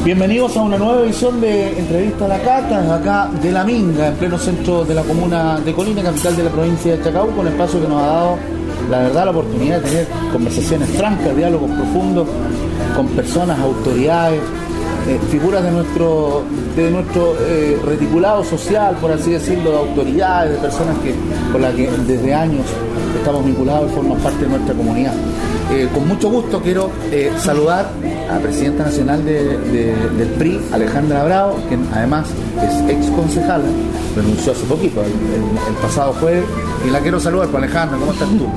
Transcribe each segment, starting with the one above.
Bienvenidos a una nueva edición de Entrevista a la Cata, acá de La Minga, en pleno centro de la comuna de Colina, capital de la provincia de Chacabuco, un espacio que nos ha dado, la verdad, la oportunidad de tener conversaciones francas, diálogos profundos con personas, autoridades, figuras de nuestro reticulado social, por así decirlo, de autoridades, de personas con las que desde años estamos vinculados y forman parte de nuestra comunidad. Con mucho gusto quiero saludar a la presidenta nacional del PRI, Alejandra Bravo, quien además es ex concejala, renunció hace poquito, el pasado jueves, y la quiero saludar. Pues Alejandra, ¿cómo estás tú?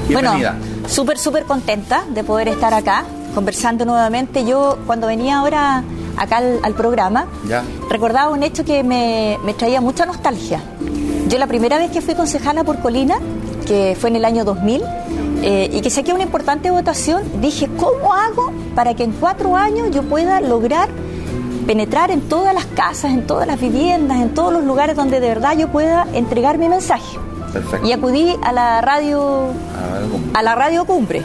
Bienvenida. Bueno, súper contenta de poder estar acá, conversando nuevamente. Yo, cuando venía ahora acá al programa, recordaba un hecho que me traía mucha nostalgia. Yo la primera vez que fui concejala por Colina, que fue en el año 2000, y que saqué una importante votación, dije, ¿cómo hago para que en 4 años yo pueda lograr penetrar en todas las casas, en todas las viviendas, en todos los lugares donde de verdad yo pueda entregar mi mensaje? Perfecto. Y acudí a la radio Cumbre.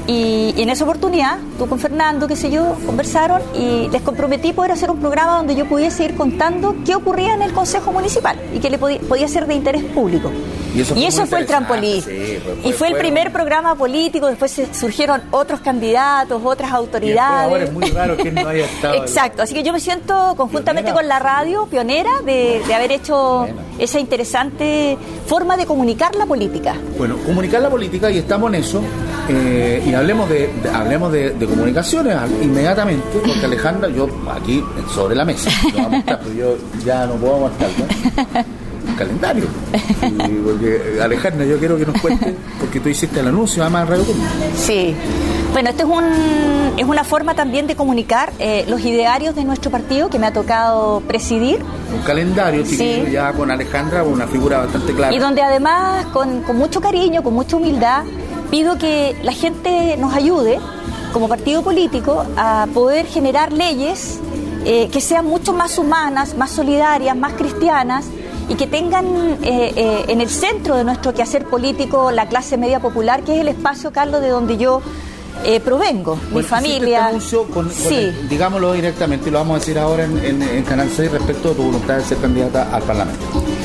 Y en esa oportunidad, tú con Fernando, qué sé yo, conversaron y les comprometí poder hacer un programa donde yo pudiese ir contando qué ocurría en el Consejo Municipal y que le podía ser de interés público. Y eso fue el trampolín. Sí, fue el primer programa político, después surgieron otros candidatos, otras autoridades. Ahora es muy raro que no haya estado. Exacto, así que yo me siento conjuntamente con la radio pionera de haber hecho esa interesante forma de comunicar la política. Bueno, comunicar la política, y estamos en eso. Y hablemos de comunicaciones inmediatamente, porque Alejandra, yo aquí sobre la mesa, yo ya no puedo aguantar, ¿no? Un calendario. Porque Alejandra, yo quiero que nos cuentes, porque tú hiciste el anuncio además en Radio Pública. Sí. Bueno, esto es una forma también de comunicar los idearios de nuestro partido que me ha tocado presidir. Un calendario, sí, ya con Alejandra, una figura bastante clara. Y donde además, con mucho cariño, con mucha humildad, pido que la gente nos ayude, como partido político, a poder generar leyes que sean mucho más humanas, más solidarias, más cristianas, y que tengan en el centro de nuestro quehacer político la clase media popular, que es el espacio, Carlos, de donde yo provengo, mi familia. Este anuncio digámoslo directamente, y lo vamos a decir ahora en Canal 6 respecto a tu voluntad de ser candidata al Parlamento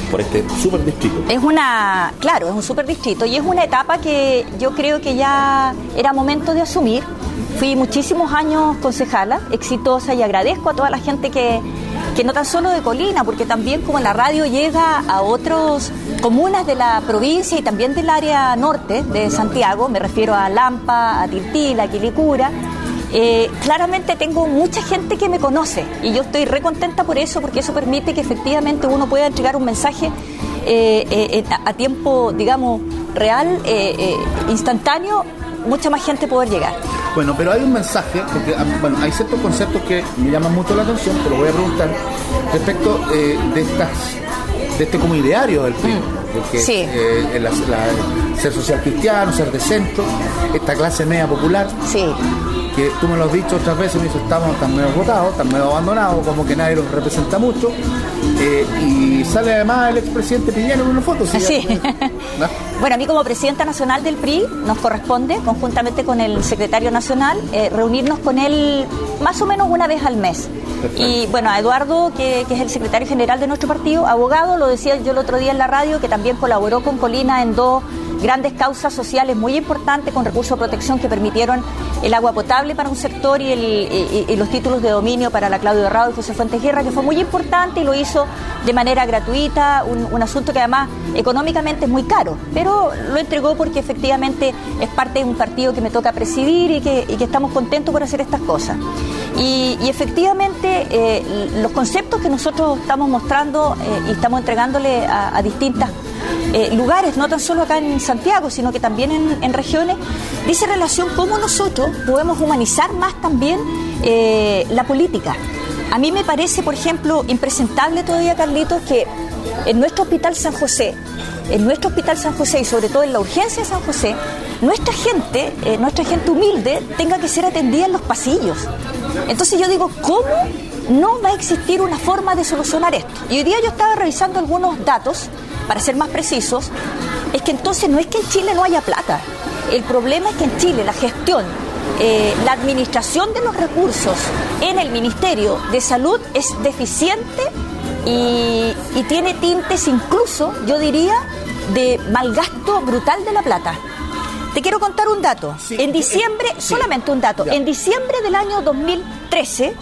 por este súper distrito. Es un súper distrito, y es una etapa que yo creo que ya era momento de asumir. Fui muchísimos años concejala, exitosa, y agradezco a toda la gente que no tan solo de Colina, porque también como la radio llega a otras comunas de la provincia y también del área norte de Santiago, me refiero a Lampa, a Tiltila, a Quilicura, claramente tengo mucha gente que me conoce, y yo estoy re contenta por eso, porque eso permite que efectivamente uno pueda entregar un mensaje a tiempo, digamos, real, instantáneo, mucha más gente poder llegar. Bueno, pero hay un mensaje, porque hay ciertos conceptos que me llaman mucho la atención, te lo voy a preguntar, respecto de este como ideario del PRI, porque ser social cristiano, ser de centro, esta clase media popular, que tú me lo has dicho otras veces, me dices, estamos tan medio votados, tan medio abandonados, como que nadie los representa mucho, y sale además el expresidente Piñera en una foto. ¿Sí? ¿No? Bueno, a mí como presidenta nacional del PRI nos corresponde, conjuntamente con el secretario nacional, reunirnos con él más o menos una vez al mes. Perfecto. Y bueno, a Eduardo, que es el secretario general de nuestro partido, abogado, lo decía yo el otro día en la radio, que también colaboró con Colina en 2 grandes causas sociales muy importantes con recursos de protección que permitieron el agua potable para un sector y los títulos de dominio para la Claudio Herrado y José Fuentes Guerra, que fue muy importante, y lo hizo de manera gratuita, un asunto que además económicamente es muy caro, pero lo entregó porque efectivamente es parte de un partido que me toca presidir y que estamos contentos por hacer estas cosas. Y efectivamente los conceptos que nosotros estamos mostrando y estamos entregándole a distintas lugares, no tan solo acá en Santiago, sino que también en regiones, dice relación cómo nosotros podemos humanizar más también la política. A mí me parece, por ejemplo, impresentable todavía, Carlitos, que en nuestro Hospital San José y sobre todo en la urgencia de San José, nuestra gente humilde tenga que ser atendida en los pasillos. Entonces yo digo, ¿cómo no va a existir una forma de solucionar esto? Y hoy día yo estaba revisando algunos datos, para ser más precisos, es que entonces no es que en Chile no haya plata. El problema es que en Chile la gestión la administración de los recursos en el Ministerio de Salud es deficiente y tiene tintes incluso, yo diría, de malgasto brutal de la plata. Te quiero contar un dato. Sí, en diciembre, solamente un dato, ya. en diciembre del año 2013,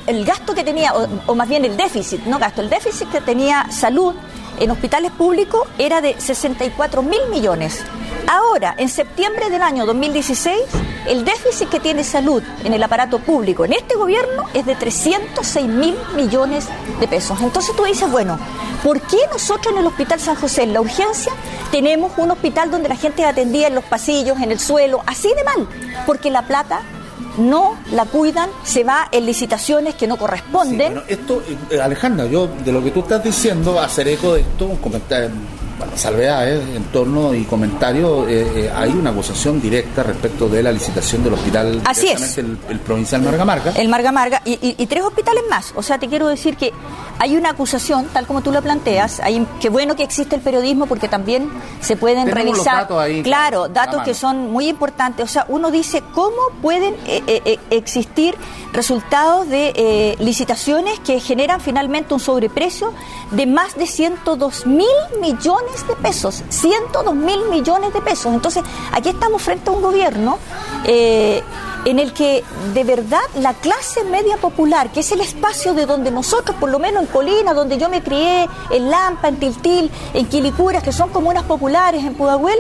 el gasto que tenía, o más bien el déficit, no gasto, el déficit que tenía salud en hospitales públicos era de 64.000 millones. Ahora, en septiembre del año 2016, el déficit que tiene salud en el aparato público en este gobierno es de 306.000 millones de pesos. Entonces tú dices, bueno, ¿por qué nosotros en el Hospital San José, en la urgencia, tenemos un hospital donde la gente atendía en los pasillos, en el suelo, así de mal? Porque la plata no la cuidan, se va en licitaciones que no corresponden. Sí, bueno, esto, Alejandra, yo de lo que tú estás diciendo, hacer eco de esto, un comentario, bueno, salvedades en torno y comentarios, hay una acusación directa respecto de la licitación del hospital. Así es. El provincial Marga Marga. El Marga Marga y 3 hospitales más. O sea, te quiero decir que hay una acusación, tal como tú lo planteas. Qué bueno que existe el periodismo porque también se pueden Tenemos revisar. los datos ahí, claro, datos que son muy importantes. O sea, uno dice, ¿cómo pueden existir resultados de licitaciones que generan finalmente un sobreprecio de más de 102.000 millones de pesos? 102.000 millones de pesos. Entonces, aquí estamos frente a un gobierno en el que de verdad la clase media popular, que es el espacio de donde nosotros, por lo menos en Colina, donde yo me crié, en Lampa, en Tiltil, en Quilicura, que son comunas populares, en Pudahuel,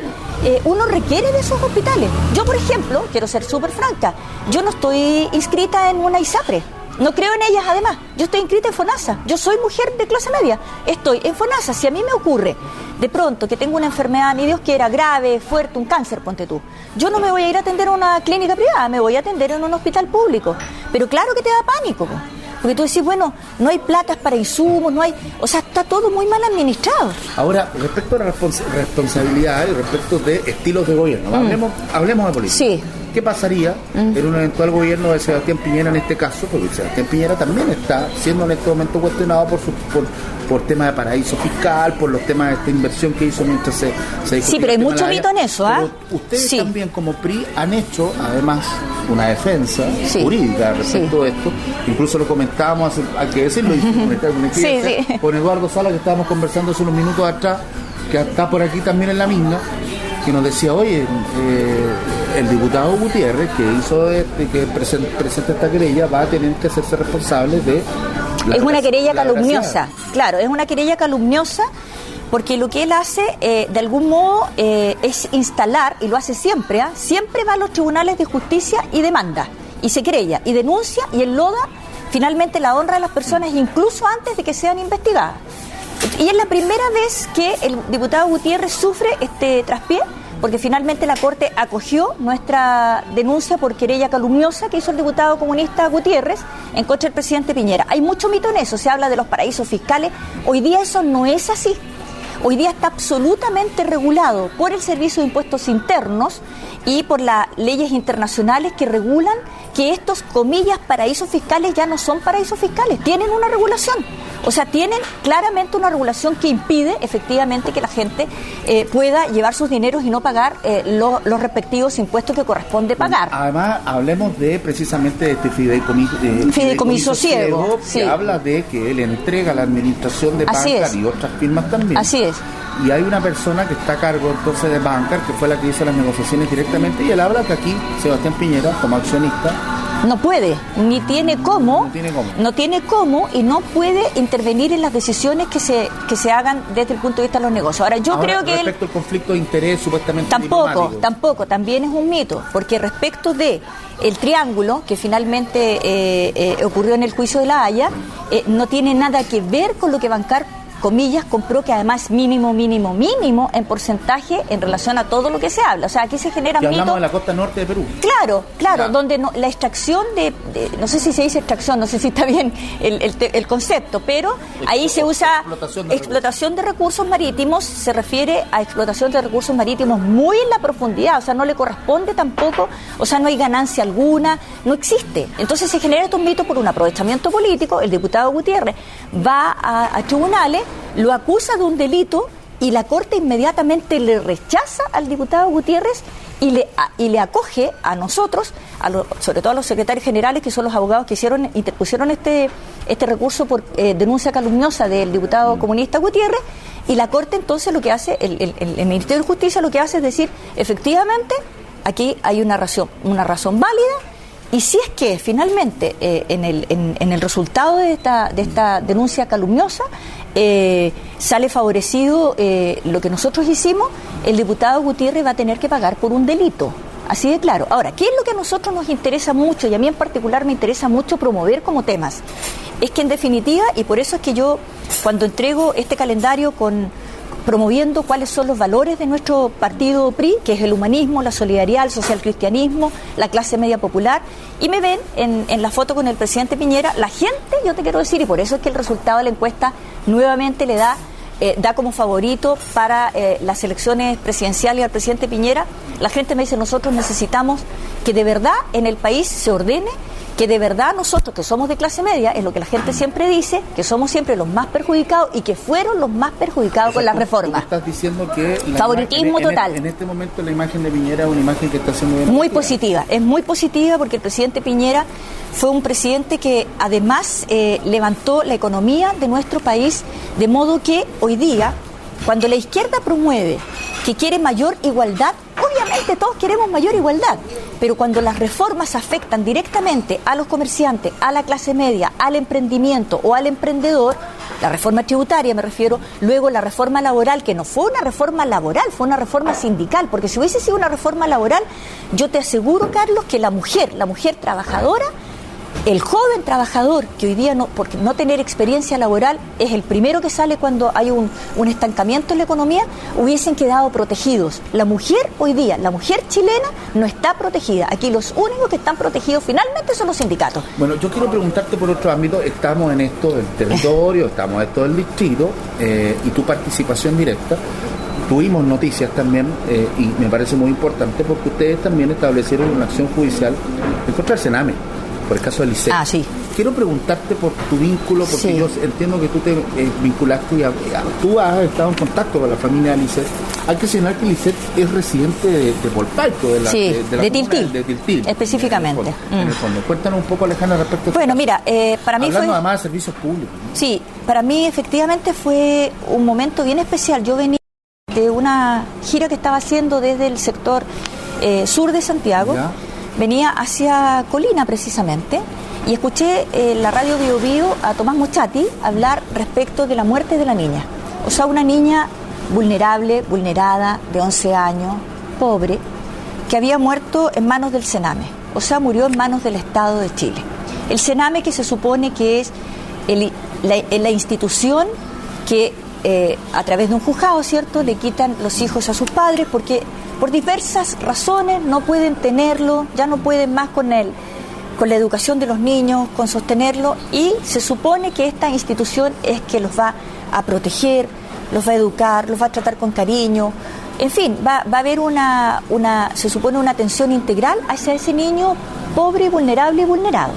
uno requiere de esos hospitales. Yo, por ejemplo, quiero ser súper franca, yo no estoy inscrita en una ISAPRE. No creo en ellas, además. Yo estoy inscrita en FONASA. Yo soy mujer de clase media. Estoy en FONASA. Si a mí me ocurre de pronto que tengo una enfermedad, ni Dios quiera, grave, fuerte, un cáncer, ponte tú, yo no me voy a ir a atender a una clínica privada, me voy a atender en un hospital público. Pero claro que te da pánico, porque tú decís, bueno, no hay platas para insumos, no hay... O sea, está todo muy mal administrado. Ahora, respecto a la responsabilidad y respecto de estilos de gobierno, hablemos de política. Sí. ¿Qué pasaría en un eventual gobierno de Sebastián Piñera en este caso? Porque Sebastián Piñera también está siendo en este momento cuestionado por temas de paraíso fiscal, por los temas de esta inversión que hizo mientras se discutía. Sí, pero hay mucho mito en eso, ¿ah? Ustedes sí. también como PRI han hecho, además, una defensa jurídica respecto de esto. Incluso lo comentábamos, hay que decirlo, con Eduardo Sala, que estábamos conversando hace unos minutos atrás, que está por aquí también en la minga, que nos decía, oye, el diputado Gutiérrez, que presenta esta querella, va a tener que hacerse responsable de... Es una querella calumniosa, claro, es una querella calumniosa, porque lo que él hace, de algún modo, es instalar, y lo hace siempre, siempre va a los tribunales de justicia y demanda, y se querella, y denuncia, y enloda finalmente la honra de las personas, incluso antes de que sean investigadas. Y es la primera vez que el diputado Gutiérrez sufre este traspié, porque finalmente la Corte acogió nuestra denuncia por querella calumniosa que hizo el diputado comunista Gutiérrez en contra del presidente Piñera. Hay mucho mito en eso, se habla de los paraísos fiscales. Hoy día eso no es así. Hoy día está absolutamente regulado por el Servicio de Impuestos Internos y por las leyes internacionales que regulan que estos, comillas, paraísos fiscales ya no son paraísos fiscales, tienen una regulación. O sea, tienen claramente una regulación que impide efectivamente que la gente pueda llevar sus dineros y no pagar los respectivos impuestos que corresponde pagar. Además, hablemos de precisamente de este fideicomiso ciego, que habla de que él entrega la administración de Bancar y otras firmas también. Así es. Y hay una persona que está a cargo entonces de Bancar, que fue la que hizo las negociaciones directamente, y él habla que aquí Sebastián Piñera, como accionista, no puede, ni tiene cómo, no tiene cómo y no puede intervenir en las decisiones que se hagan desde el punto de vista de los negocios. Ahora, creo que respecto al conflicto de interés supuestamente tampoco, también es un mito, porque respecto de el triángulo que finalmente ocurrió en el juicio de La Haya, no tiene nada que ver con lo que Bancar, comillas, compró, que además es mínimo en porcentaje en relación a todo lo que se habla. O sea, aquí se generan mitos. Hablamos de la costa norte de Perú. Claro, donde la extracción no sé si se dice extracción, no sé si está bien el concepto, pero ahí se usa explotación de recursos marítimos, se refiere a explotación de recursos marítimos muy en la profundidad, o sea, no le corresponde tampoco, o sea, no hay ganancia alguna, no existe. Entonces se genera estos mitos por un aprovechamiento político. El diputado Gutiérrez va a tribunales, lo acusa de un delito y la Corte inmediatamente le rechaza al diputado Gutiérrez y le acoge a nosotros, sobre todo a los secretarios generales, que son los abogados que interpusieron este recurso por denuncia calumniosa del diputado comunista Gutiérrez, y la Corte entonces lo que hace, el Ministerio de Justicia lo que hace es decir, efectivamente, aquí hay una razón válida, y si es que finalmente en el resultado de esta denuncia calumniosa sale favorecido lo que nosotros hicimos, el diputado Gutiérrez va a tener que pagar por un delito. Así de claro. Ahora, ¿qué es lo que a nosotros nos interesa mucho, y a mí en particular me interesa mucho promover como temas? Es que en definitiva, y por eso es que yo cuando entrego este calendario promoviendo cuáles son los valores de nuestro partido PRI, que es el humanismo, la solidaridad, el socialcristianismo, la clase media popular, y me ven en la foto con el presidente Piñera, la gente, yo te quiero decir, y por eso es que el resultado de la encuesta nuevamente le da como favorito para las elecciones presidenciales al presidente Piñera. La gente me dice, nosotros necesitamos que de verdad en el país se ordene, que de verdad nosotros, que somos de clase media, es lo que la gente siempre dice, que somos siempre los más perjudicados y que fueron los más perjudicados con las reformas. Estás diciendo que favoritismo total. En este momento la imagen de Piñera es una imagen que está siendo bien muy positiva, es muy positiva, porque el presidente Piñera fue un presidente que además levantó la economía de nuestro país, de modo que hoy día, cuando la izquierda promueve que quiere mayor igualdad, obviamente todos queremos mayor igualdad, pero cuando las reformas afectan directamente a los comerciantes, a la clase media, al emprendimiento o al emprendedor, la reforma tributaria me refiero, luego la reforma laboral, que no fue una reforma laboral, fue una reforma sindical, porque si hubiese sido una reforma laboral, yo te aseguro, Carlos, que la mujer trabajadora, el joven trabajador que hoy día, por no tener experiencia laboral, es el primero que sale cuando hay un estancamiento en la economía, hubiesen quedado protegidos. La mujer hoy día, la mujer chilena, no está protegida. Aquí los únicos que están protegidos finalmente son los sindicatos. Bueno, yo quiero preguntarte por otro ámbito. Estamos en esto del territorio, estamos en esto del distrito, y tu participación directa. Tuvimos noticias también, y me parece muy importante, porque ustedes también establecieron una acción judicial en contra del Sename, por el caso de Lisset. Sí. Quiero preguntarte por tu vínculo, porque sí. Yo entiendo que tú te vinculaste y tú has estado en contacto con la familia de Lisset. Hay que señalar que Lisset es residente de Polpaico, de Tiltil, específicamente. En el fondo. Cuéntanos un poco, Alejandra, respecto a Bueno, mira, para mí hablando además de servicios públicos, ¿no? Sí, para mí efectivamente fue un momento bien especial. Yo venía de una gira que estaba haciendo desde el sector sur de Santiago. ¿Ya? Venía hacia Colina precisamente y escuché en la radio Bio Bio a Tomás Mochati hablar respecto de la muerte de la niña. O sea, una niña vulnerada, de 11 años, pobre, que había muerto en manos del Sename. O sea, murió en manos del Estado de Chile. El Sename, que se supone que es la institución que a través de un juzgado, ¿cierto?, le quitan los hijos a sus padres porque por diversas razones no pueden tenerlo, ya no pueden más con la educación de los niños, con sostenerlo, y se supone que esta institución es que los va a proteger, los va a educar, los va a tratar con cariño, en fin, va a haber se supone una atención integral hacia ese niño pobre, vulnerable y vulnerado.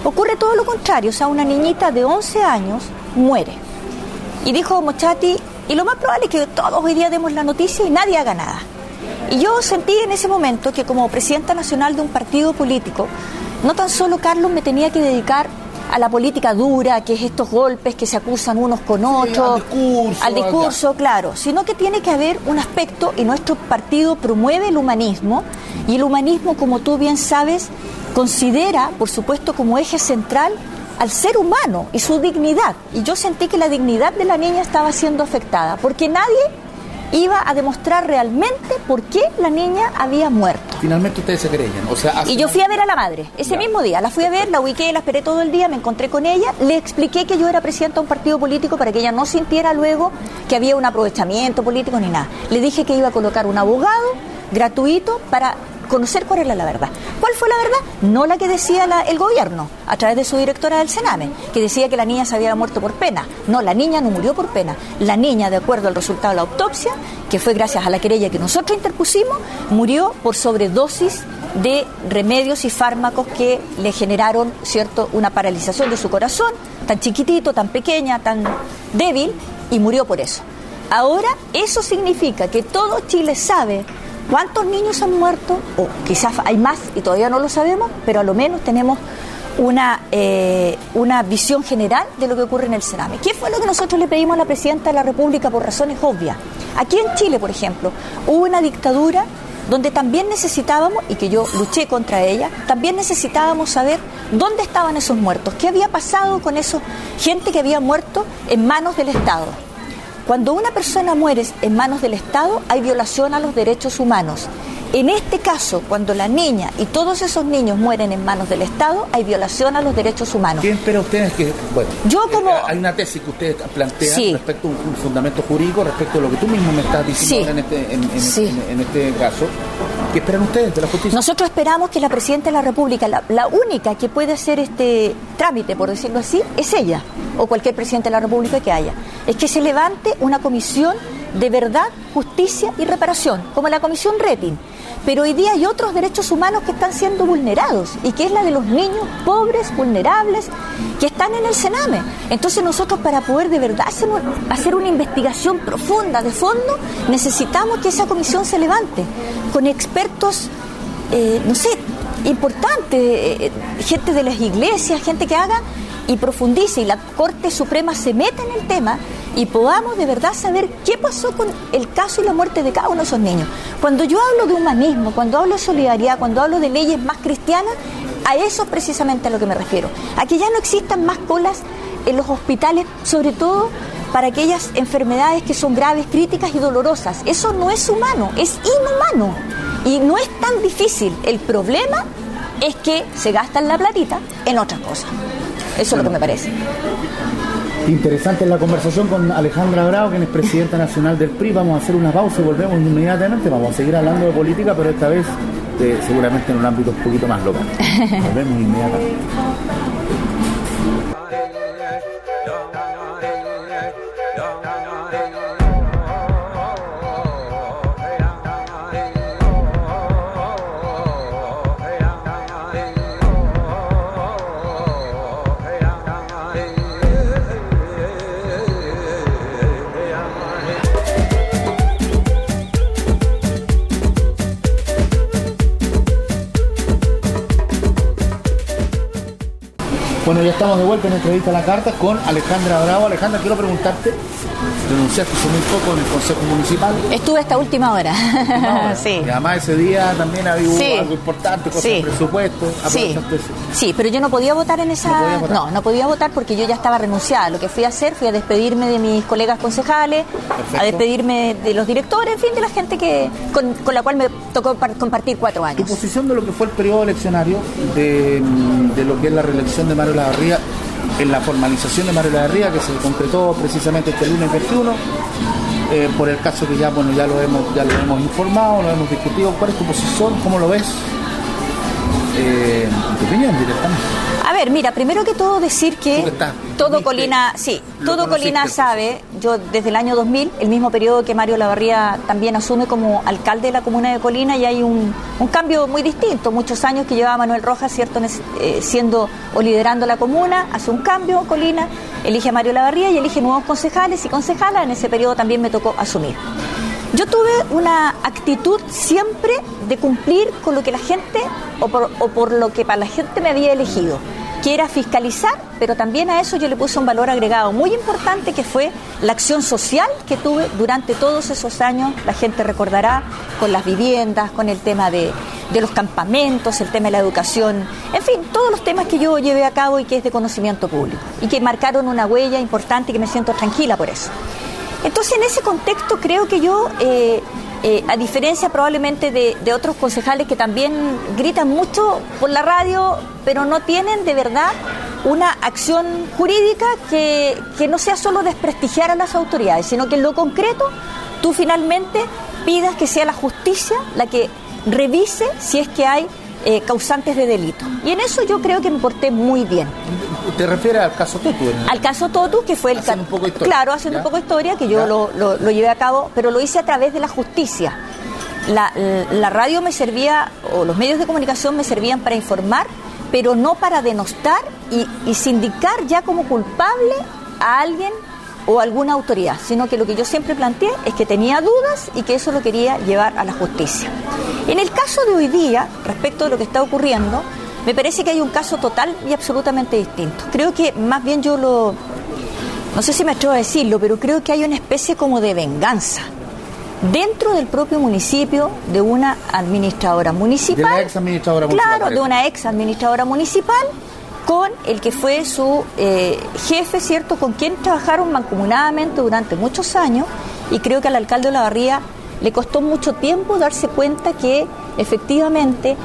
Ocurre todo lo contrario, o sea, una niñita de 11 años muere. Y dijo Mochati, y lo más probable es que todos hoy día demos la noticia y nadie haga nada. Y yo sentí en ese momento que como presidenta nacional de un partido político, no tan solo, Carlos, me tenía que dedicar a la política dura, que es estos golpes que se acusan unos con otros, al discurso, claro, sino que tiene que haber un aspecto, y nuestro partido promueve el humanismo, y el humanismo, como tú bien sabes, considera, por supuesto, como eje central al ser humano y su dignidad. Y yo sentí que la dignidad de la niña estaba siendo afectada, porque nadie iba a demostrar realmente por qué la niña había muerto. Finalmente ustedes se querellan, o sea... Y yo fui a ver a la madre, ese mismo día, la fui a ver, la ubiqué, la esperé todo el día, me encontré con ella, le expliqué que yo era presidenta de un partido político para que ella no sintiera luego que había un aprovechamiento político ni nada. Le dije que iba a colocar un abogado gratuito para conocer cuál era la verdad. ¿Cuál fue la verdad? No la que decía el gobierno, a través de su directora del Sename, que decía que la niña se había muerto por pena. No, la niña no murió por pena. La niña, de acuerdo al resultado de la autopsia, que fue gracias a la querella que nosotros interpusimos, murió por sobredosis de remedios y fármacos que le generaron, ¿cierto?, una paralización de su corazón, tan chiquitito, tan pequeña, tan débil, y murió por eso. Ahora eso significa que todo Chile sabe cuántos niños han muerto, o quizás hay más y todavía no lo sabemos, pero a lo menos tenemos una visión general de lo que ocurre en el Sename. ¿Qué fue lo que nosotros le pedimos a la Presidenta de la República por razones obvias? Aquí en Chile, por ejemplo, hubo una dictadura donde también necesitábamos, y que yo luché contra ella, también necesitábamos saber dónde estaban esos muertos, qué había pasado con esa gente que había muerto en manos del Estado. Cuando una persona muere en manos del Estado, hay violación a los derechos humanos. En este caso, cuando la niña y todos esos niños mueren en manos del Estado, hay violación a los derechos humanos. ¿Quién espera ustedes que, bueno, hay una tesis que ustedes plantean, sí, respecto a un fundamento jurídico, respecto a lo que tú mismo me estás diciendo, sí, en este caso? ¿Qué esperan ustedes de la justicia? Nosotros esperamos que la Presidenta de la República, la única que puede hacer este trámite, por decirlo así, es ella, o cualquier Presidente de la República que haya. Es que se levante una comisión de verdad, justicia y reparación, como la Comisión Rettig. Pero hoy día hay otros derechos humanos que están siendo vulnerados, y que es la de los niños pobres, vulnerables, que están en el Sename. Entonces nosotros, para poder de verdad hacer una investigación profunda, de fondo, necesitamos que esa comisión se levante, con expertos, importantes, gente de las iglesias, gente que haga y profundice, y la Corte Suprema se meta en el tema, y podamos de verdad saber qué pasó con el caso y la muerte de cada uno de esos niños. Cuando yo hablo de humanismo, cuando hablo de solidaridad, cuando hablo de leyes más cristianas, a eso es precisamente a lo que me refiero. A que ya no existan más colas en los hospitales, sobre todo para aquellas enfermedades que son graves, críticas y dolorosas. Eso no es humano, es inhumano. Y no es tan difícil. El problema es que se gastan la platita en otras cosas. Eso es lo que me parece. Interesante la conversación con Alejandra Bravo, quien es presidenta nacional del PRI. Vamos a hacer una pausa y volvemos inmediatamente. Vamos a seguir hablando de política, pero esta vez seguramente en un ámbito un poquito más local. Volvemos inmediatamente. Bueno, ya estamos de vuelta en entrevista a la carta con Alejandra Bravo. Alejandra, quiero preguntarte, renunciaste hace muy poco en el Consejo Municipal. Estuve hasta última hora. Sí. Y además ese día también había algo importante, cosas de presupuesto. Sí. Sí, pero yo no podía votar en esa... No podía votar porque yo ya estaba renunciada. Lo que fui a hacer fue a despedirme de mis colegas concejales, a despedirme de los directores, en fin, de la gente con la cual me tocó compartir 4 años. Tu posición de lo que fue el periodo eleccionario, de lo que es la reelección de Mario Lavarría, en la formalización de Mario Lavarría, que se concretó precisamente este lunes 21, por el caso que ya lo hemos informado, lo hemos discutido. ¿Cuál es tu posición? ¿Cómo lo ves? Tu opinión directamente. A ver, mira, primero que todo decir que todo Colina sabe, yo desde el año 2000, el mismo periodo que Mario Lavarría también asume como alcalde de la comuna de Colina, y hay un cambio muy distinto. Muchos años que llevaba Manuel Rojas, cierto, siendo o liderando la comuna, hace un cambio Colina, elige a Mario Lavarría y elige nuevos concejales y concejalas. En ese periodo también me tocó asumir. Yo tuve una actitud siempre de cumplir con lo que la gente, o por lo que para la gente me había elegido, que era fiscalizar, pero también a eso yo le puse un valor agregado muy importante, que fue la acción social que tuve durante todos esos años. La gente recordará, con las viviendas, con el tema de los campamentos, el tema de la educación, en fin, todos los temas que yo llevé a cabo y que es de conocimiento público, y que marcaron una huella importante, y que me siento tranquila por eso. Entonces, en ese contexto creo que yo, a diferencia probablemente de otros concejales que también gritan mucho por la radio, pero no tienen de verdad una acción jurídica que no sea solo desprestigiar a las autoridades, sino que en lo concreto tú finalmente pidas que sea la justicia la que revise si es que hay causantes de delito. Y en eso yo creo que me porté muy bien. ¿Te refieres al caso Totu? Al caso Totu, que fue haciendo un poco de historia. Claro, haciendo un poco de historia, que yo lo llevé a cabo, pero lo hice a través de la justicia. La radio me servía, o los medios de comunicación me servían para informar, pero no para denostar y sindicar ya como culpable a alguien o alguna autoridad, sino que lo que yo siempre planteé es que tenía dudas y que eso lo quería llevar a la justicia. En el caso de hoy día, respecto de lo que está ocurriendo, me parece que hay un caso total y absolutamente distinto. Creo que más bien no sé si me atrevo a decirlo, pero creo que hay una especie como de venganza dentro del propio municipio de una administradora municipal. De la ex administradora municipal. Claro, de una ex administradora municipal con el que fue su jefe, ¿cierto?, con quien trabajaron mancomunadamente durante muchos años, y creo que al alcalde de Olavarría le costó mucho tiempo darse cuenta que efectivamente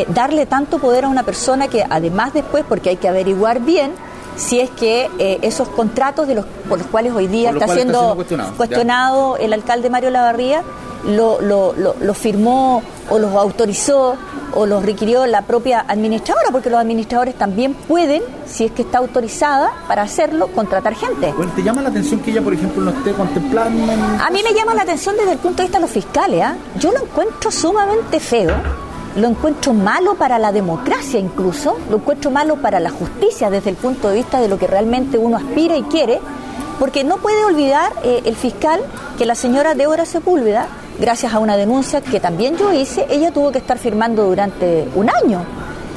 darle tanto poder a una persona que además después, porque hay que averiguar bien si es que esos contratos por los cuales hoy día está siendo cuestionado el alcalde Mario Olavarría, lo firmó o los autorizó o los requirió la propia administradora, porque los administradores también pueden, si es que está autorizada para hacerlo, contratar gente. Bueno, ¿te llama la atención que ella, por ejemplo, no esté contemplando? A mí me llama la atención desde el punto de vista de los fiscales, ¿eh? Yo lo encuentro sumamente feo, lo encuentro malo para la democracia incluso, lo encuentro malo para la justicia desde el punto de vista de lo que realmente uno aspira y quiere, porque no puede olvidar el fiscal que la señora Débora Sepúlveda, gracias a una denuncia que también yo hice, ella tuvo que estar firmando durante un año.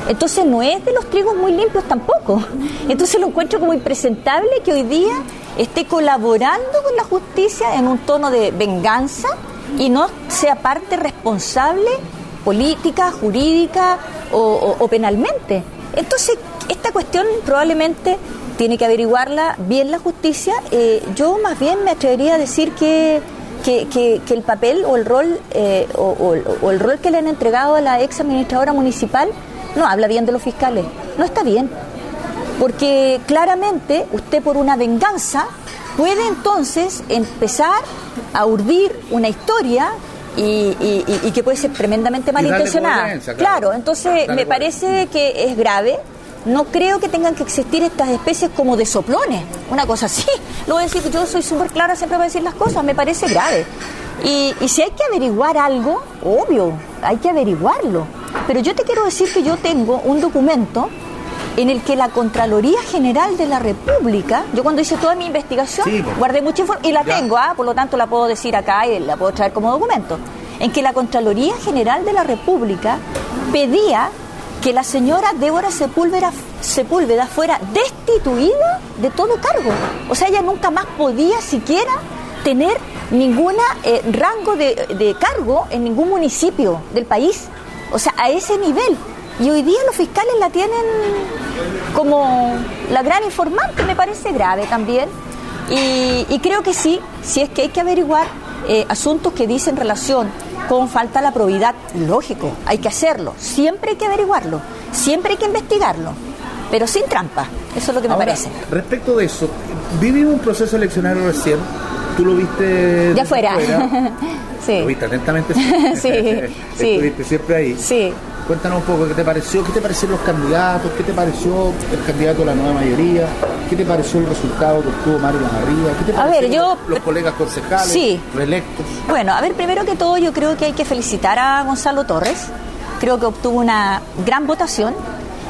Entonces no es de los trigos muy limpios tampoco. Entonces lo encuentro como impresentable que hoy día esté colaborando con la justicia en un tono de venganza y no sea parte responsable política, jurídica o penalmente. Entonces esta cuestión probablemente tiene que averiguarla bien la justicia. Yo más bien me atrevería a decir que el papel o el rol o el rol que le han entregado a la ex administradora municipal no habla bien de los fiscales, no está bien, porque claramente usted por una venganza puede entonces empezar a urdir una historia y que puede ser tremendamente malintencionada. Claro, entonces me parece que es grave. No creo que tengan que existir estas especies como de soplones, una cosa así. Lo voy a decir, que yo soy súper clara siempre para decir las cosas, me parece grave. Y si hay que averiguar algo, obvio, hay que averiguarlo. Pero yo te quiero decir que yo tengo un documento en el que la Contraloría General de la República, yo cuando hice toda mi investigación, guardé mucha información, y la tengo, por lo tanto la puedo decir acá y la puedo traer como documento, en que la Contraloría General de la República pedía que la señora Débora Sepúlveda fuera destituida de todo cargo. O sea, ella nunca más podía siquiera tener ningún rango de cargo en ningún municipio del país. O sea, a ese nivel. Y hoy día los fiscales la tienen como la gran informante, me parece grave también. Y creo que sí, si es que hay que averiguar asuntos que dicen relación con falta la probidad, lógico, hay que hacerlo, siempre hay que averiguarlo, siempre hay que investigarlo, pero sin trampa, eso es lo que me parece. Respecto de eso, vivimos un proceso eleccionario recién, tú lo viste de afuera. Sí. Lo viste atentamente. Sí. Estuviste siempre ahí. Sí. Cuéntanos un poco, ¿qué te parecieron los candidatos? ¿Qué te pareció el candidato de la nueva mayoría? ¿Qué te pareció el resultado que obtuvo Mario Olavarría? ¿Qué te pareció los colegas concejales, reelectos? Bueno, a ver, primero que todo yo creo que hay que felicitar a Gonzalo Torres. Creo que obtuvo una gran votación.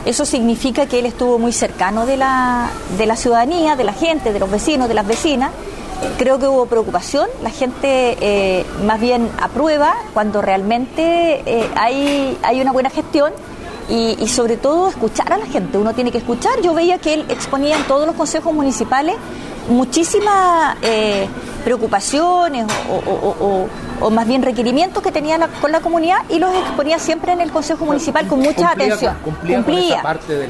Eso significa que él estuvo muy cercano de la ciudadanía, de la gente, de los vecinos, de las vecinas. Creo que hubo preocupación, la gente más bien aprueba cuando realmente hay una buena gestión y sobre todo escuchar a la gente, uno tiene que escuchar. Yo veía que él exponía en todos los consejos municipales muchísimas preocupaciones o más bien requerimientos que tenía con la comunidad y los exponía siempre en el Consejo Municipal con mucha atención.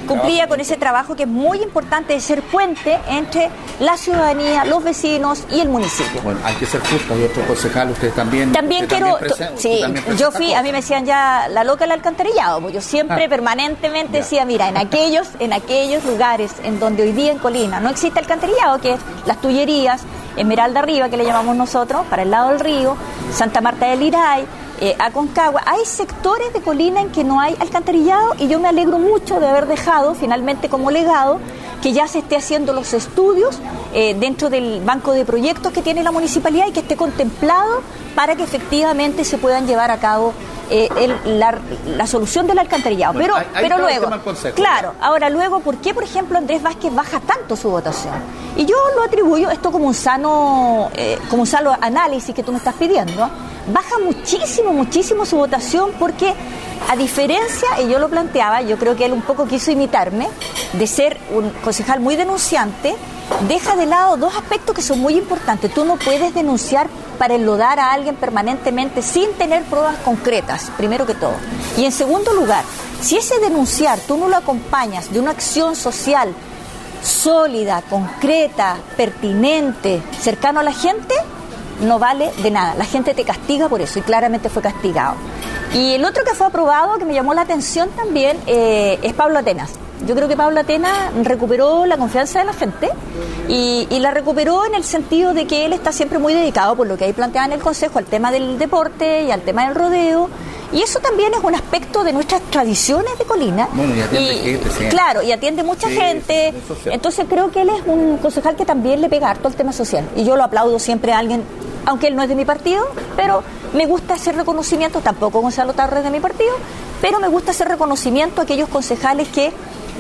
Cumplía con ese trabajo que es muy importante de ser puente entre la ciudadanía, los vecinos y el municipio. Bueno, hay que ser justo, hay otros concejales, ustedes también. Yo fui, a mí me decían ya la loca del alcantarillado, pues yo siempre permanentemente decía, mira, en aquellos lugares en donde hoy día en Colina no existe alcantarillado, que es las Tullerías, Esmeralda Arriba, que le llamamos nosotros, para el lado del río, Santa Marta del Iray, Aconcagua. Hay sectores de Colina en que no hay alcantarillado y yo me alegro mucho de haber dejado finalmente como legado que ya se esté haciendo los estudios dentro del banco de proyectos que tiene la municipalidad y que esté contemplado para que efectivamente se puedan llevar a cabo la solución del alcantarillado. Bueno, pero luego, el tema del Consejo. claro, ahora luego, ¿por qué, por ejemplo, Andrés Vázquez baja tanto su votación? Y yo lo atribuyo, esto como un sano análisis que tú me estás pidiendo, baja muchísimo su votación porque, a diferencia, y yo lo planteaba, yo creo que él un poco quiso imitarme, de ser un concejal muy denunciante, deja de lado dos aspectos que son muy importantes. Tú no puedes denunciar para enlodar a alguien permanentemente sin tener pruebas concretas, primero que todo. Y en segundo lugar, si ese denunciar tú no lo acompañas de una acción social sólida, concreta, pertinente, cercano a la gente, no vale de nada. La gente te castiga por eso y claramente fue castigado. Y el otro que fue aprobado, que me llamó la atención también, es Pablo Atenas. Yo creo que Pablo Atenas recuperó la confianza de la gente y la recuperó en el sentido de que él está siempre muy dedicado, por lo que ahí planteaba en el Consejo, al tema del deporte y al tema del rodeo. Y eso también es un aspecto de nuestras tradiciones de Colina. Bueno, y atiende gente, sí. Claro, y atiende mucha gente. Entonces creo que él es un concejal que también le pega harto al tema social. Y yo lo aplaudo siempre a alguien, aunque él no es de mi partido, pero me gusta hacer reconocimiento, tampoco Gonzalo Tarre es de mi partido, pero me gusta hacer reconocimiento a aquellos concejales que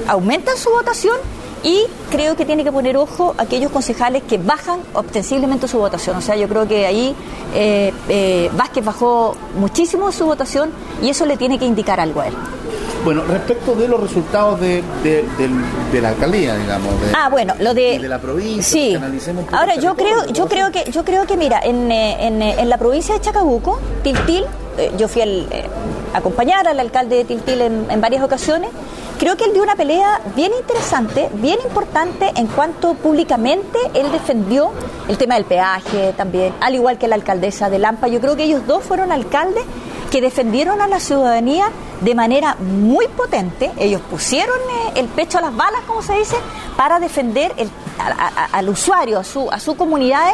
aumentan su votación y creo que tiene que poner ojo a aquellos concejales que bajan ostensiblemente su votación. O sea, yo creo que ahí Vázquez bajó muchísimo su votación y eso le tiene que indicar algo a él. Bueno, respecto de los resultados de la alcaldía, digamos, de la provincia, sí. Que analicemos un poco. Ahora yo creo que mira, en la provincia de Chacabuco, Tiltil, yo fui a acompañar al alcalde de Tiltil en varias ocasiones. Creo que él dio una pelea bien interesante, bien importante, en cuanto públicamente él defendió el tema del peaje también, al igual que la alcaldesa de Lampa. Yo creo que ellos dos fueron alcaldes que defendieron a la ciudadanía de manera muy potente. Ellos pusieron el pecho a las balas, como se dice, para defender al usuario, a su comunidad,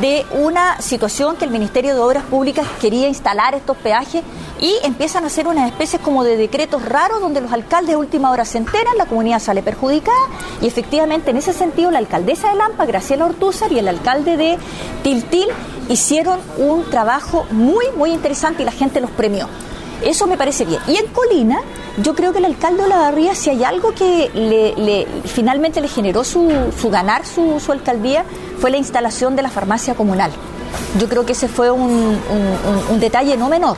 de una situación que el Ministerio de Obras Públicas quería instalar estos peajes, y empiezan a hacer unas especies como de decretos raros donde los alcaldes de última hora se enteran, la comunidad sale perjudicada, y efectivamente en ese sentido la alcaldesa de Lampa, Graciela Ortúzar, y el alcalde de Tiltil hicieron un trabajo muy interesante y la gente los premió. Eso me parece bien. Y en Colina, yo creo que el alcalde Olavarría, si hay algo que finalmente le generó su alcaldía, fue la instalación de la farmacia comunal. Yo creo que ese fue un detalle no menor,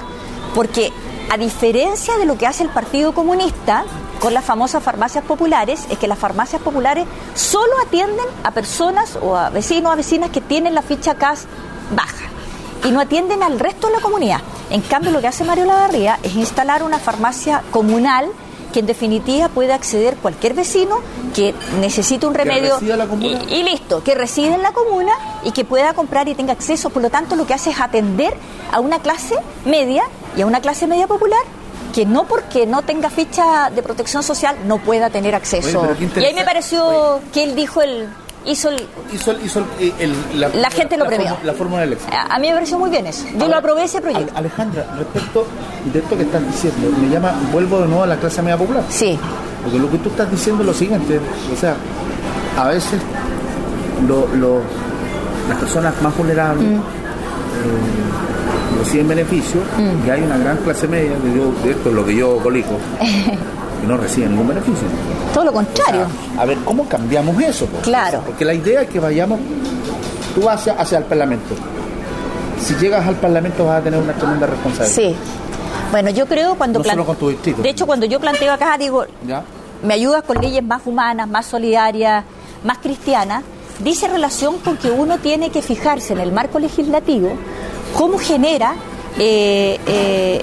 porque a diferencia de lo que hace el Partido Comunista con las famosas farmacias populares, es que las farmacias populares solo atienden a personas o a vecinos o a vecinas que tienen la ficha CAS baja y no atienden al resto de la comunidad. En cambio, lo que hace Mario Olavarría es instalar una farmacia comunal que en definitiva puede acceder cualquier vecino que necesite un remedio y listo, que reside en la comuna y que pueda comprar y tenga acceso. Por lo tanto, lo que hace es atender a una clase media y a una clase media popular que no, porque no tenga ficha de protección social, no pueda tener acceso. Oye, y ahí me pareció que él dijo la gente lo premió. La fórmula de elección. A mí me pareció muy bien eso. Yo lo aprobé ese proyecto. Alejandra, respecto de esto que estás diciendo, vuelvo de nuevo a la clase media popular. Sí. Porque lo que tú estás diciendo es lo siguiente, o sea, a veces las personas más vulnerables reciben beneficios y hay una gran clase media, de esto es lo que yo colijo, que no recibe ningún beneficio. Todo lo contrario. O sea, a ver, ¿cómo cambiamos eso? Claro. Porque la idea es que vayamos, tú vas hacia el Parlamento. Si llegas al Parlamento vas a tener una tremenda responsabilidad. Sí. Bueno, yo creo cuando... No solo con tu distrito. De hecho, cuando yo planteo acá, digo, ¿ya? Me ayudas con leyes más humanas, más solidarias, más cristianas, dice relación con que uno tiene que fijarse en el marco legislativo cómo genera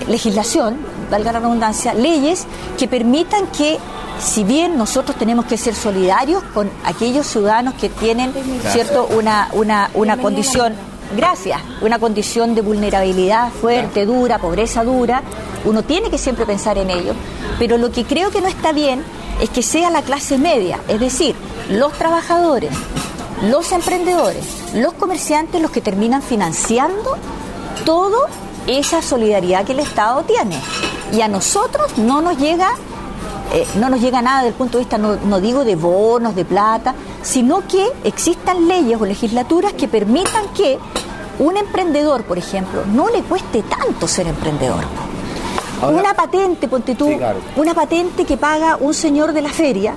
legislación, valga la redundancia, leyes que permitan que, si bien nosotros tenemos que ser solidarios con aquellos ciudadanos que tienen, ¿cierto?, una condición, una condición de vulnerabilidad fuerte, dura, pobreza dura, uno tiene que siempre pensar en ello, pero lo que creo que no está bien es que sea la clase media, es decir, los trabajadores, los emprendedores, los comerciantes, los que terminan financiando toda esa solidaridad que el Estado tiene. Y a nosotros no nos llega nada desde el punto de vista, no digo de bonos, de plata, sino que existan leyes o legislaturas que permitan que un emprendedor, por ejemplo, no le cueste tanto ser emprendedor. Ahora, una patente, ponte tú, sí, claro. una patente que paga un señor de la feria,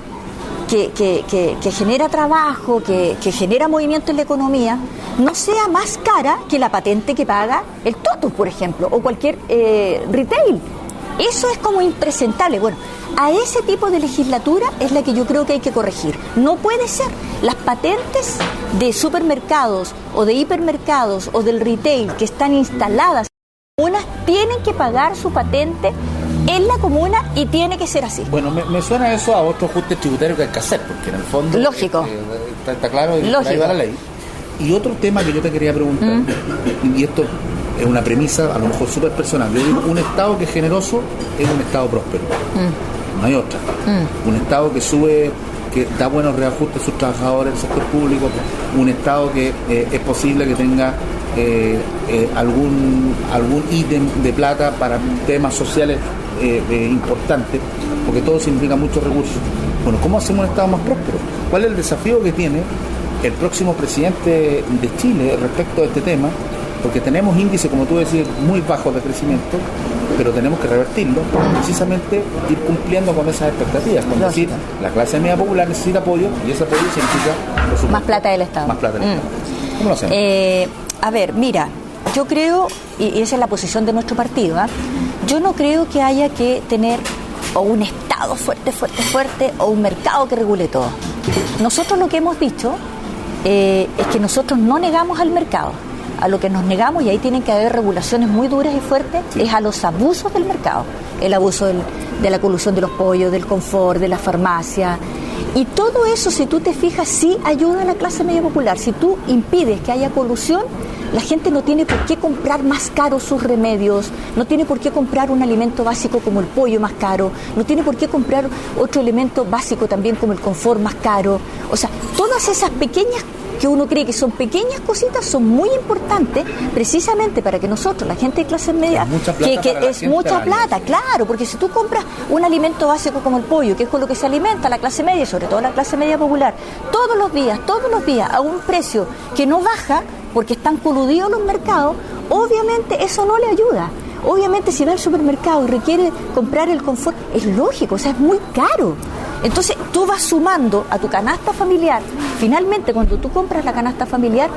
que genera trabajo, que genera movimiento en la economía, no sea más cara que la patente que paga el Totus, por ejemplo, o cualquier retail. Eso es como impresentable. Bueno, a ese tipo de legislatura es la que yo creo que hay que corregir. No puede ser. Las patentes de supermercados o de hipermercados o del retail que están instaladas, unas tienen que pagar su patente en la comuna y tiene que ser así. Bueno, me suena eso a otro ajuste tributario que hay que hacer, porque en el fondo lógico. Está claro y por ahí va la ley. Y otro tema que yo te quería preguntar, y esto es una premisa a lo mejor súper personal, yo digo, un Estado que es generoso es un Estado próspero, no hay otra. Un Estado que sube, que da buenos reajustes a sus trabajadores del sector público, un Estado que es posible que tenga algún ítem de plata para temas sociales importantes, porque todo significa muchos recursos. Bueno, ¿cómo hacemos un Estado más próspero? ¿Cuál es el desafío que tiene el próximo presidente de Chile respecto a este tema? Porque tenemos índices, como tú decís, muy bajos de crecimiento, pero tenemos que revertirlo, precisamente ir cumpliendo con esas expectativas. Con decir, la clase media popular necesita apoyo, y ese apoyo significa más plata del Estado. Más plata del Estado. ¿Cómo lo hacemos? A ver, mira, yo creo, y esa es la posición de nuestro partido, yo no creo que haya que tener o un Estado fuerte, o un mercado que regule todo. Nosotros lo que hemos dicho es que nosotros no negamos al mercado. A lo que nos negamos, y ahí tienen que haber regulaciones muy duras y fuertes, es a los abusos del mercado. El abuso de la colusión de los pollos, del confort, de la farmacia. Y todo eso, si tú te fijas, sí ayuda a la clase media popular. Si tú impides que haya colusión, la gente no tiene por qué comprar más caro sus remedios, no tiene por qué comprar un alimento básico como el pollo más caro, no tiene por qué comprar otro elemento básico también como el confort más caro. O sea, todas esas pequeñas que uno cree que son pequeñas cositas, son muy importantes precisamente para que nosotros, la gente de clase media, es mucha plata, claro, porque si tú compras un alimento básico como el pollo, que es con lo que se alimenta la clase media, sobre todo la clase media popular, todos los días, a un precio que no baja, porque están coludidos los mercados, obviamente eso no le ayuda. Obviamente si va al supermercado y requiere comprar el confort, es lógico, o sea, es muy caro. Entonces tú vas sumando a tu canasta familiar. Finalmente, cuando tú compras la canasta familiar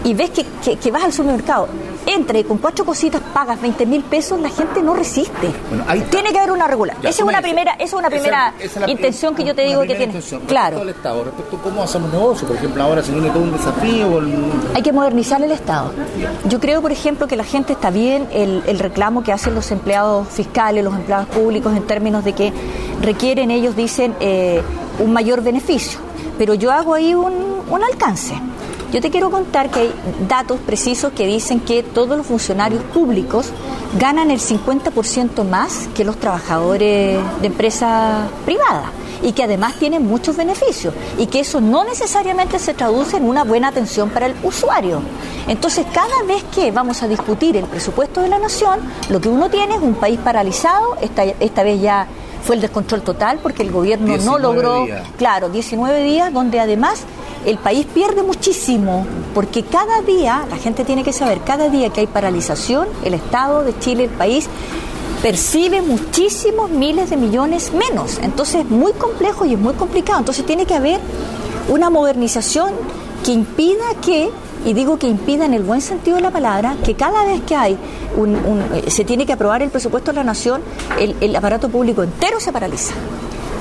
y ves que vas al supermercado, entra y con 4 cositas pagas 20.000 pesos, la gente no resiste. Bueno, tiene que haber una regulación. Esa es una primera intención que yo te digo que tiene. Claro. Respecto al Estado, respecto a cómo hacemos negocio, por ejemplo, ahora se viene todo un desafío. Hay que modernizar el Estado. Yo creo, por ejemplo, que la gente está bien el reclamo que hacen los empleados fiscales, los empleados públicos, en términos de que requieren, ellos dicen, un mayor beneficio. Pero yo hago ahí un alcance. Yo te quiero contar que hay datos precisos que dicen que todos los funcionarios públicos ganan el 50% más que los trabajadores de empresas privadas y que además tienen muchos beneficios y que eso no necesariamente se traduce en una buena atención para el usuario. Entonces, cada vez que vamos a discutir el presupuesto de la nación, lo que uno tiene es un país paralizado. Esta vez ya fue el descontrol total porque el gobierno no logró, 19 días, donde además el país pierde muchísimo, porque cada día, la gente tiene que saber, cada día que hay paralización, el Estado de Chile, el país, percibe muchísimos miles de millones menos. Entonces es muy complejo y es muy complicado. Entonces tiene que haber una modernización que impida que, y digo que impida en el buen sentido de la palabra, que cada vez que hay se tiene que aprobar el presupuesto de la nación, el aparato público entero se paraliza.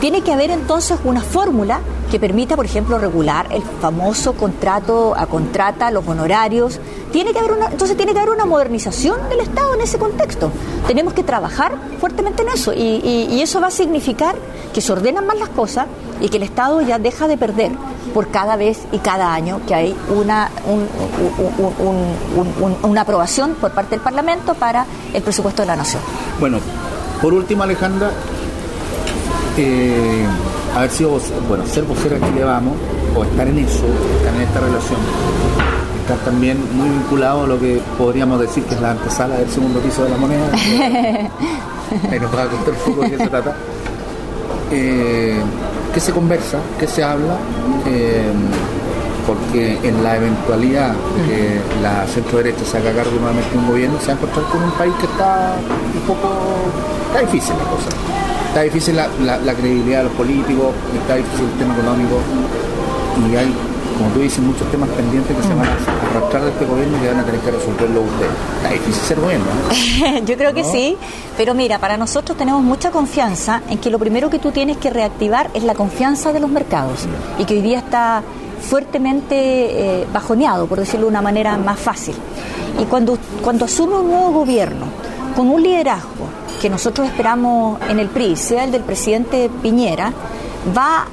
Tiene que haber entonces una fórmula que permita, por ejemplo, regular el famoso contrato a contrata, los honorarios. Tiene que haber una modernización del Estado en ese contexto. Tenemos que trabajar fuertemente en eso y eso va a significar que se ordenan más las cosas y que el Estado ya deja de perder por cada vez y cada año que hay una aprobación por parte del Parlamento para el presupuesto de la nación. Bueno, por último, Alejandra, haber sido, ser vocera que le vamos, o estar en eso, estar en esta relación, estar también muy vinculado a lo que podríamos decir que es la antesala del segundo piso de la moneda. Ahí nos va a contar un poco de qué se trata. ¿Qué se conversa? ¿Qué se habla? porque en la eventualidad de que la centro derecha se haga cargo nuevamente de un gobierno, se va a encontrar con un país que está un poco... está difícil la cosa. Está difícil la credibilidad de los políticos, está difícil el tema económico, y hay, como tú dices, muchos temas pendientes que se van a arrastrar de este gobierno y que van a tener que resolverlo ustedes. Está difícil ser gobierno, ¿no? Yo creo que sí, pero mira, para nosotros tenemos mucha confianza en que lo primero que tú tienes que reactivar es la confianza de los mercados, y que hoy día está fuertemente bajoneado, por decirlo de una manera más fácil. Y cuando asume un nuevo gobierno con un liderazgo que nosotros esperamos en el PRI, sea el del presidente Piñera, va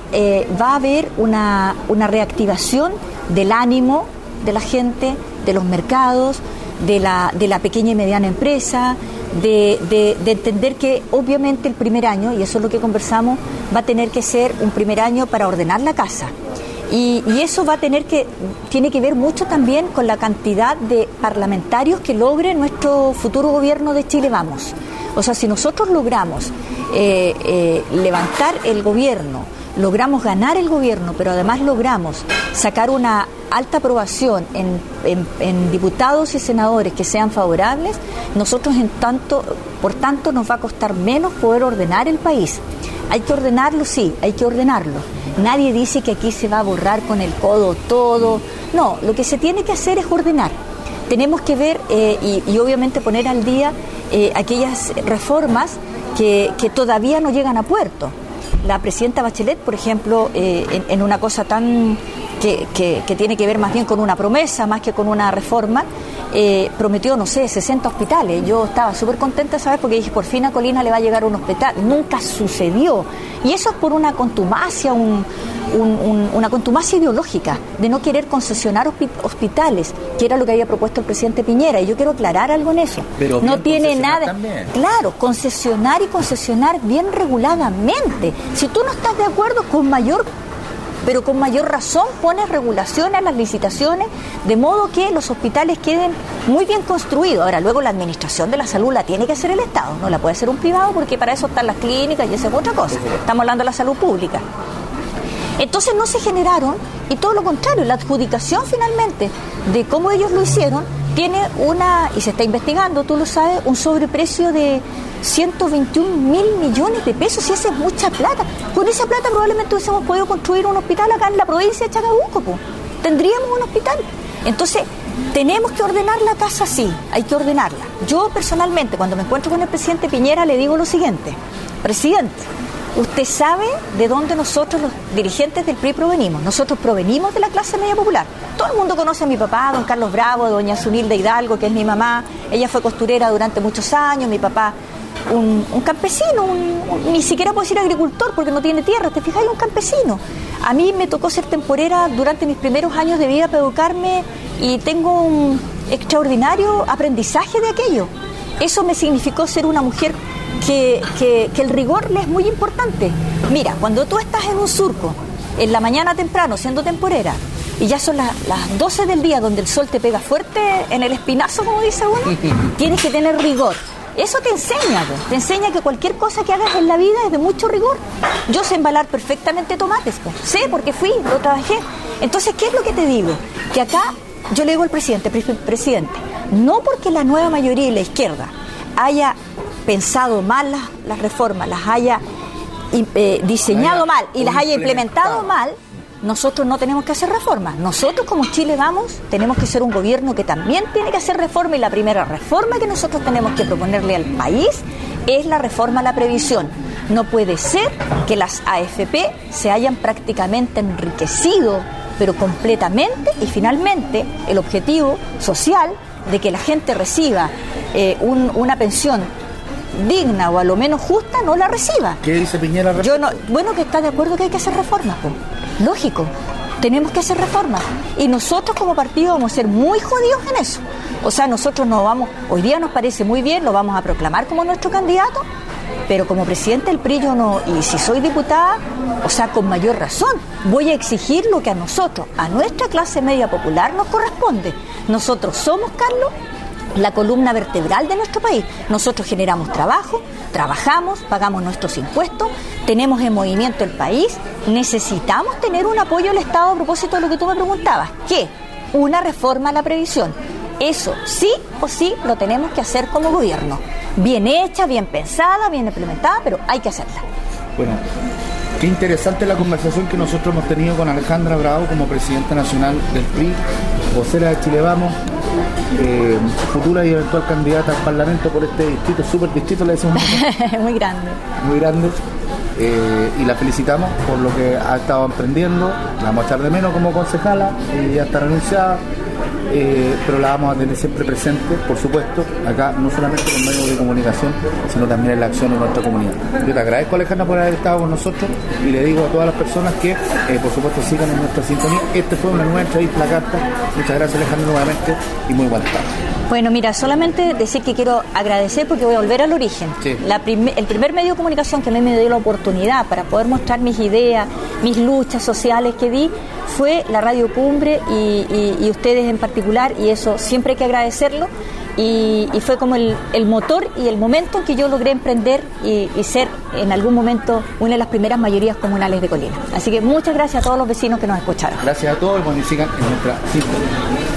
a haber una reactivación del ánimo de la gente, de los mercados, de la pequeña y mediana empresa, de entender que obviamente el primer año, y eso es lo que conversamos, va a tener que ser un primer año para ordenar la casa. Y eso tiene que ver mucho también con la cantidad de parlamentarios que logre nuestro futuro gobierno de Chile Vamos. O sea, si nosotros logramos levantar el gobierno, logramos ganar el gobierno, pero además logramos sacar una alta aprobación en diputados y senadores que sean favorables, nosotros por tanto nos va a costar menos poder ordenar el país. Hay que ordenarlo, sí, hay que ordenarlo. Nadie dice que aquí se va a borrar con el codo todo. No, lo que se tiene que hacer es ordenar. Tenemos que ver y obviamente poner al día aquellas reformas que todavía no llegan a puerto. La presidenta Bachelet, por ejemplo, en una cosa tan que tiene que ver más bien con una promesa más que con una reforma, prometió, 60 hospitales. Yo estaba súper contenta, ¿sabes? Porque dije, por fin a Colina le va a llegar un hospital. Nunca sucedió. Y eso es por una contumacia, una contumacia ideológica de no querer concesionar hospitales, que era lo que había propuesto el presidente Piñera. Y yo quiero aclarar algo en eso. Pero no tiene nada. También. Claro, concesionar bien reguladamente. Si tú no estás de acuerdo, pero con mayor razón pones regulaciones a las licitaciones, de modo que los hospitales queden muy bien construidos. Ahora, luego la administración de la salud la tiene que hacer el Estado, no la puede hacer un privado, porque para eso están las clínicas y esa es otra cosa. Estamos hablando de la salud pública. Entonces no se generaron, y todo lo contrario, la adjudicación finalmente de cómo ellos lo hicieron tiene y se está investigando, tú lo sabes, un sobreprecio de 121.000 millones de pesos, y esa es mucha plata. Con esa plata probablemente hubiésemos podido construir un hospital acá en la provincia de Chacabuco, tendríamos un hospital. Entonces, tenemos que ordenar la casa, sí, hay que ordenarla. Yo personalmente, cuando me encuentro con el presidente Piñera, le digo lo siguiente: presidente, usted sabe de dónde nosotros, los dirigentes del PRI, provenimos. Nosotros provenimos de la clase media popular. Todo el mundo conoce a mi papá, don Carlos Bravo, doña Zunilda Hidalgo, que es mi mamá. Ella fue costurera durante muchos años. Mi papá, un campesino, ni siquiera puedo decir agricultor porque no tiene tierra, ¿te fijas? Un campesino. A mí me tocó ser temporera durante mis primeros años de vida para educarme, y tengo un extraordinario aprendizaje de aquello. Eso me significó ser una mujer que el rigor le es muy importante. Mira, cuando tú estás en un surco, en la mañana temprano, siendo temporera, y ya son las 12 del día, donde el sol te pega fuerte en el espinazo, como dice uno, tienes que tener rigor. Eso te enseña que cualquier cosa que hagas en la vida es de mucho rigor. Yo sé embalar perfectamente tomates, sé, porque lo trabajé. Entonces, ¿qué es lo que te digo? Que acá yo le digo al presidente, no porque la nueva mayoría y la izquierda haya pensado mal las reformas, las haya diseñado mal y las haya implementado mal, nosotros no tenemos que hacer reformas. Nosotros, como Chile Vamos, tenemos que ser un gobierno que también tiene que hacer reforma, y la primera reforma que nosotros tenemos que proponerle al país es la reforma a la previsión. No puede ser que las AFP se hayan prácticamente enriquecido, pero completamente, y finalmente el objetivo social de que la gente reciba una pensión digna o a lo menos justa, no la reciba. ¿Qué dice Piñera? Que está de acuerdo que hay que hacer reformas, lógico, tenemos que hacer reformas, y nosotros como partido vamos a ser muy jodidos en eso. O sea, nosotros hoy día nos parece muy bien, lo vamos a proclamar como nuestro candidato, pero como presidente del PRI yo no, y si soy diputada, o sea, con mayor razón, voy a exigir lo que a nosotros, a nuestra clase media popular, nos corresponde. Nosotros somos, Carlos, la columna vertebral de nuestro país. Nosotros generamos trabajo, trabajamos, pagamos nuestros impuestos, tenemos en movimiento el país, necesitamos tener un apoyo del Estado a propósito de lo que tú me preguntabas. ¿Qué? Una reforma a la previsión. Eso sí o sí lo tenemos que hacer como gobierno. Bien hecha, bien pensada, bien implementada, pero hay que hacerla. Bueno, qué interesante la conversación que nosotros hemos tenido con Alejandra Bravo como presidenta nacional del PRI, vocera de Chile Vamos, futura y eventual candidata al Parlamento por este distrito, súper distrito, le decimos. Muy grande. Muy grande. Y la felicitamos por lo que ha estado emprendiendo. La vamos a echar de menos como concejala, ya está renunciada. Pero la vamos a tener siempre presente, por supuesto, acá no solamente en los medios de comunicación, sino también en la acción de nuestra comunidad. Yo te agradezco, Alejandra, por haber estado con nosotros y le digo a todas las personas que, por supuesto, sigan en nuestra sintonía. Este fue una nueva entrevista a la carta. Muchas gracias, Alejandra, nuevamente y muy buenas tardes. Bueno, mira, solamente decir que quiero agradecer porque voy a volver al origen. Sí. El primer medio de comunicación que a mí me dio la oportunidad para poder mostrar mis ideas, mis luchas sociales que di, fue la Radio Cumbre y ustedes en particular, y eso siempre hay que agradecerlo. Y fue como el motor y el momento en que yo logré emprender y ser en algún momento una de las primeras mayorías comunales de Colina. Así que muchas gracias a todos los vecinos que nos escucharon. Gracias a todos y bueno, y sigan en nuestra sintonía.